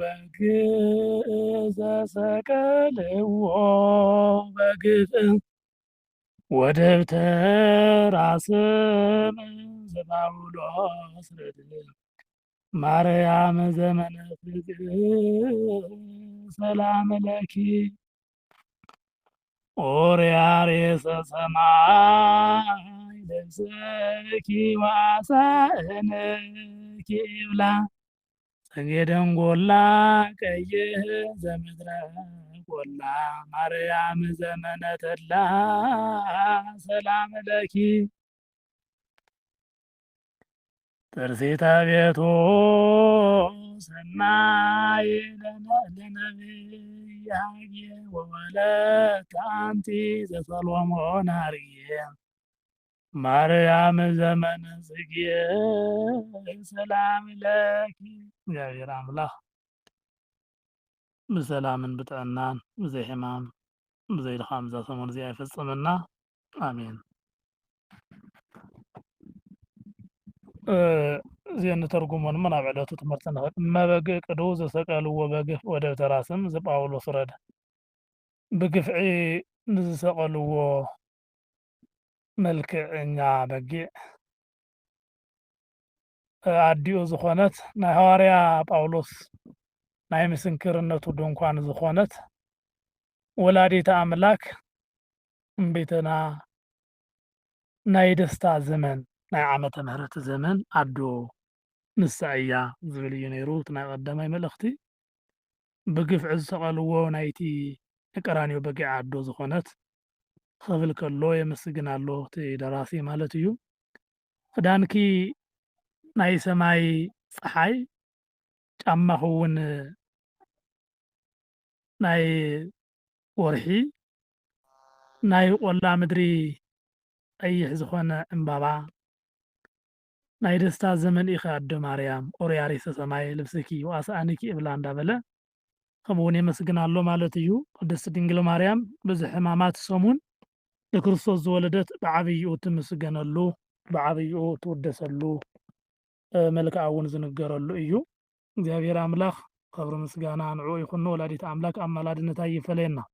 በግዕዝ ሰቀልዎ በግፍ ወደብተራ ስም ዘጳውሎስ ርድእ ማርያም ዘመነ ፍቅር ሰላም ለኪ ኦርያሬሰ ሰማይ ለብሰኪ ዋሳእነኪ ብላ ጽጌደንጎላ ቀይሕ ዘምድረ ቆላ ማርያም ዘመነ ተድላ ሰላም ለኪ ጥርሲተ ቤቱ ሰናይ ለነቢይ ሐጌ ወወለተ አንቲ ዘሰሎሞን አርጌ ማርያም ዘመነ ጽጌ ሰላም ለኪ። እግዚአብሔር አምላክ ብሰላምን ብጥዕናን ብዘይ ሕማም ብዘይ ድኻም እዛ ሰሙን እዚኣ ይፈጽመና አሜን። እዚአን ተርጉሞን ምን ኣብ ዕለቱ ትምህርቲ ንኽእል እመበግዕ ቅዱው ዘሰቀልዎ በግፍ ወደብተራ ስም ዘጳውሎስ ረድ ብግፍዒ ንዝሰቀልዎ መልክዕኛ በጊዕ ኣዲኡ ዝኾነት ናይ ሐዋርያ ጳውሎስ ናይ ምስክርነቱ ድንኳን ዝኾነት ወላዲተ ኣምላክ እምቤትና ናይ ደስታ ዘመን ናይ ዓመተ ምህረት ዘመን ኣዶ ንሳ እያ ዝብል እዩ ነይሩ እቲ ናይ ቀዳማይ መልእኽቲ። ብግፍዒ ዝተቐልዎ ናይቲ ቀራንዮ በጊዕ ኣዶ ዝኾነት ክብል ከሎ የመስግን ኣሎ እቲ ደራሲ ማለት እዩ። ክዳንኪ ናይ ሰማይ ፀሓይ ጫማኹ እውን ናይ ወርሒ ናይ ቆላ ምድሪ ቀይሕ ዝኾነ ዕምባባ ናይ ደስታ ዘመን ኢኸ ኣዶ ማርያም ኦርያሪሰ ሰማይ ልብስኪ ወአስአንኪ እብላ እንዳበለ ከምኡውን የመስግን ኣሎ ማለት እዩ። ቅድስት ድንግል ማርያም ብዙሕ ሕማማት ሰሙን ንክርስቶስ ዝወለደት ብዓብይኡ ትምስገነሉ ብዓብይኡ ትውደሰሉ መልክዓ እውን ዝንገረሉ እዩ። እግዚአብሔር አምላክ ክብሪ ምስጋና ንዑ ይኹን። ወላዲተ አምላክ አማላድነታ ይፈለየና።